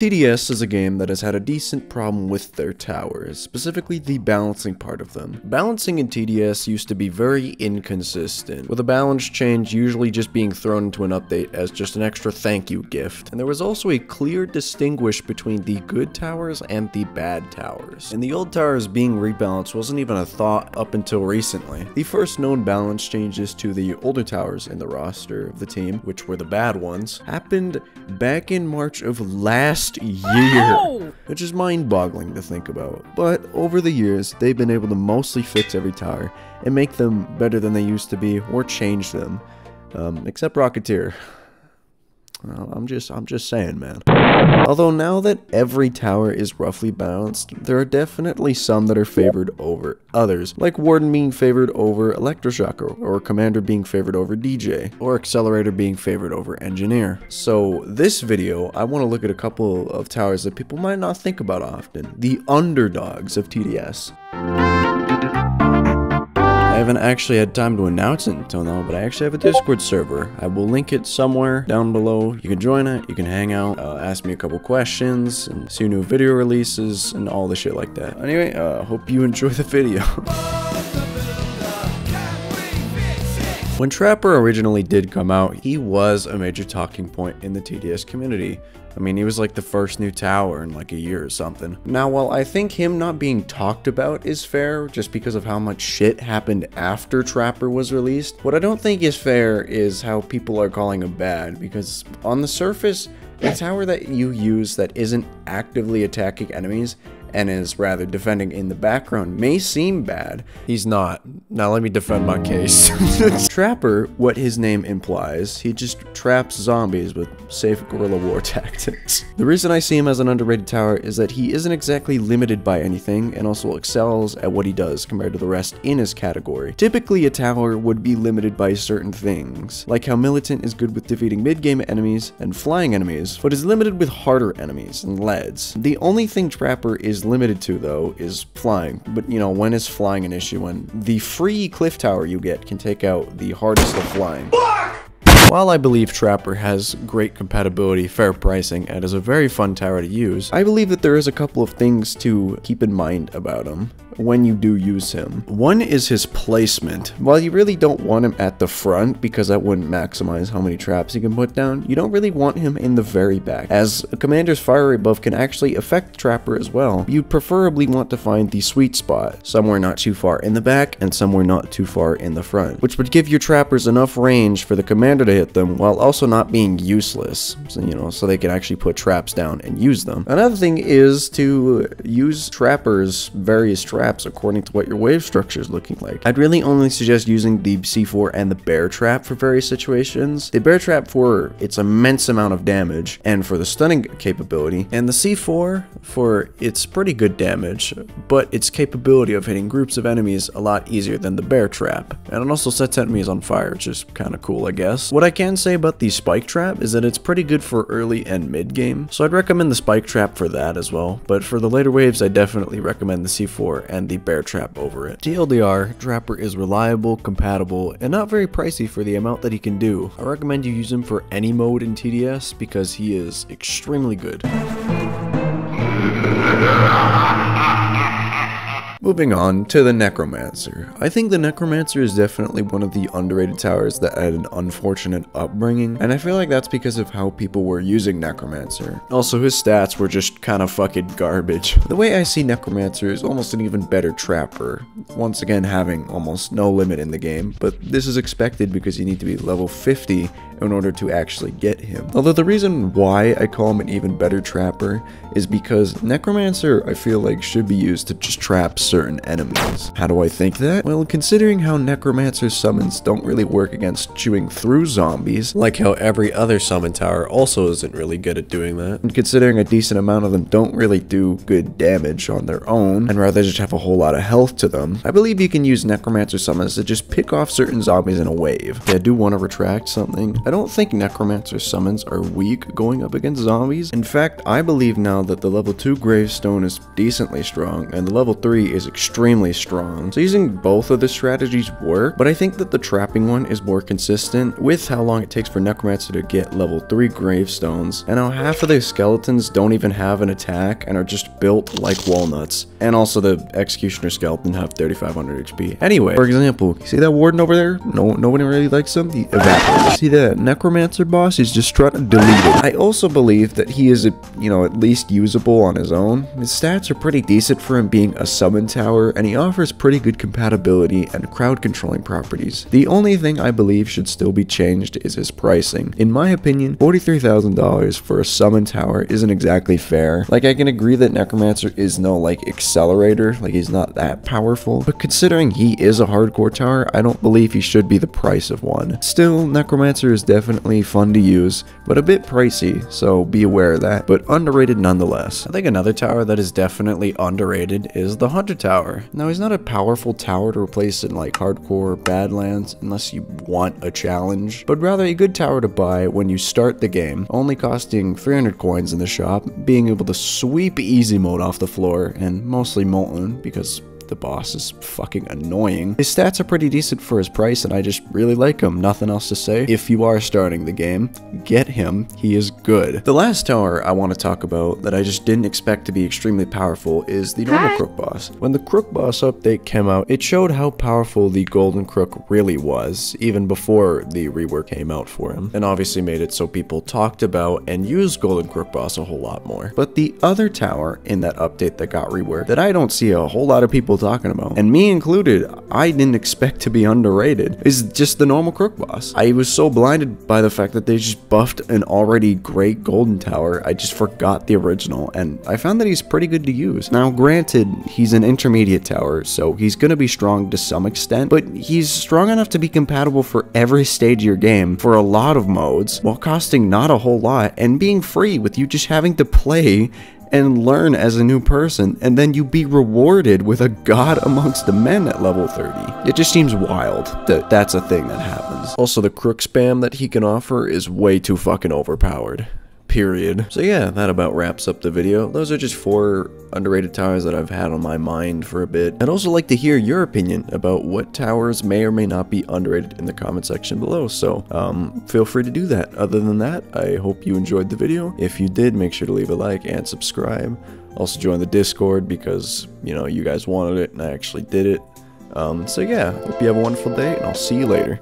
TDS is a game that has had a decent problem with their towers, specifically the balancing part of them. Balancing in TDS used to be very inconsistent, with a balance change usually just being thrown into an update as just an extra thank you gift. And there was also a clear distinguish between the good towers and the bad towers. And the old towers being rebalanced wasn't even a thought up until recently. The first known balance changes to the older towers in the roster of the team, which were the bad ones, happened back in March of last year, which is mind-boggling to think about. But over the years, they've been able to mostly fix every tower and make them better than they used to be, or change them, except Rocketeer. Well, I'm just saying, man. Although now that every tower is roughly balanced, there are definitely some that are favored over others, like Warden being favored over Electroshock, or Commander being favored over DJ, or Accelerator being favored over Engineer. So this video, I want to look at a couple of towers that people might not think about often, the underdogs of TDS. I haven't actually had time to announce it until now, but I actually have a Discord server. I will link it somewhere down below. You can join it, you can hang out, ask me a couple questions, and see new video releases, and all the shit like that. Anyway, hope you enjoy the video. When Trapper originally did come out, he was a major talking point in the TDS community. I mean, he was like the first new tower in like a year or something. Now, while I think him not being talked about is fair, just because of how much shit happened after Trapper was released, what I don't think is fair is how people are calling him bad, because on the surface, a tower that you use that isn't actively attacking enemies and is rather defending in the background may seem bad. He's not. Now let me defend my case. Trapper, what his name implies, he just traps zombies with safe guerrilla war tactics. The reason I see him as an underrated tower is that he isn't exactly limited by anything and also excels at what he does compared to the rest in his category. Typically a tower would be limited by certain things, like how Militant is good with defeating mid-game enemies and flying enemies, but is limited with harder enemies and leads. The only thing Trapper is limited to, though, is flying. But you know, when is flying an issue? When the free cliff tower you get can take out the hardest of flying. While I believe Trapper has great compatibility, fair pricing, and is a very fun tower to use, I believe that there is a couple of things to keep in mind about him when you do use him. One is his placement. While you really don't want him at the front, because that wouldn't maximize how many traps you can put down, you don't really want him in the very back, as a commander's fire rate buff can actually affect Trapper as well. You'd preferably want to find the sweet spot, somewhere not too far in the back and somewhere not too far in the front, which would give your trappers enough range for the commander to hit them while also not being useless, so, you know, so they can actually put traps down and use them. Another thing is to use Trapper's various traps according to what your wave structure is looking like. I'd really only suggest using the C4 and the bear trap for various situations. The bear trap for its immense amount of damage and for the stunning capability, and the C4 for its pretty good damage, but its capability of hitting groups of enemies a lot easier than the bear trap. And it also sets enemies on fire, which is kind of cool, I guess. What I can say about the spike trap is that it's pretty good for early and mid game, so I'd recommend the spike trap for that as well. But for the later waves, I definitely recommend the C4 and the bear trap over it. TLDR, Trapper is reliable, compatible, and not very pricey for the amount that he can do. I recommend you use him for any mode in TDS because he is extremely good. Moving on to the Necromancer. I think the Necromancer is definitely one of the underrated towers that had an unfortunate upbringing, and I feel like that's because of how people were using Necromancer. Also, his stats were just kind of fucking garbage. The way I see Necromancer is almost an even better Trapper, once again having almost no limit in the game, but this is expected because you need to be level 50 in order to actually get him. Although the reason why I call him an even better Trapper is because Necromancer, I feel like, should be used to just trap certain enemies. How do I think that? Well, considering how Necromancer summons don't really work against chewing through zombies, like how every other summon tower also isn't really good at doing that, and considering a decent amount of them don't really do good damage on their own, and rather just have a whole lot of health to them, I believe you can use Necromancer summons to just pick off certain zombies in a wave. I do want to retract something. I don't think Necromancer summons are weak going up against zombies. In fact, I believe now that the level 2 Gravestone is decently strong, and the level 3 is extremely strong. So using both of the strategies work, but I think that the trapping one is more consistent with how long it takes for Necromancer to get level 3 gravestones, and how half of the skeletons don't even have an attack and are just built like walnuts. And also the Executioner skeleton have 3500 HP. Anyway, for example, you see that warden over there? Nobody really likes him. He evaporated. See that Necromancer boss? He's just trying to delete it. I also believe that he is, at least usable on his own. His stats are pretty decent for him being a summon tower, and he offers pretty good compatibility and crowd controlling properties. The only thing I believe should still be changed is his pricing. In my opinion, $43,000 for a summon tower isn't exactly fair. Like, I can agree that Necromancer is no, like, accelerator, like he's not that powerful, but considering he is a hardcore tower, I don't believe he should be the price of one. Still, Necromancer is definitely fun to use, but a bit pricey, so be aware of that, but underrated nonetheless. I think another tower that is definitely underrated is the Hunter Tower. Now, he's not a powerful tower to replace in like hardcore Badlands unless you want a challenge, but rather a good tower to buy when you start the game, only costing 300 coins in the shop, being able to sweep easy mode off the floor, and mostly Molten because the boss is fucking annoying. His stats are pretty decent for his price, and I just really like him. Nothing else to say. If you are starting the game, get him. He is good. The last tower I want to talk about that I just didn't expect to be extremely powerful is the normal Crook boss. When the Crook boss update came out, it showed how powerful the Golden Crook really was, even before the rework came out for him, and obviously made it so people talked about and used Golden Crook boss a whole lot more. But the other tower in that update that got reworked that I don't see a whole lot of people talking about, and me included, I didn't expect to be underrated, is just the normal Crook boss. I was so blinded by the fact that they just buffed an already great golden tower, I just forgot the original, and I found that he's pretty good to use. Now granted, he's an intermediate tower, so he's gonna be strong to some extent, but he's strong enough to be compatible for every stage of your game for a lot of modes, while costing not a whole lot, and being free with you just having to play and learn as a new person, and then you be rewarded with a god amongst the men at level 30. It just seems wild that that's a thing that happens. Also, the Crook spam that he can offer is way too fucking overpowered. Period. So yeah, that about wraps up the video. Those are just 4 underrated towers that I've had on my mind for a bit. I'd also like to hear your opinion about what towers may or may not be underrated in the comment section below, so feel free to do that. Other than that, I hope you enjoyed the video. If you did, make sure to leave a like and subscribe. Also join the Discord because, you guys wanted it and I actually did it. So yeah, hope you have a wonderful day, and I'll see you later.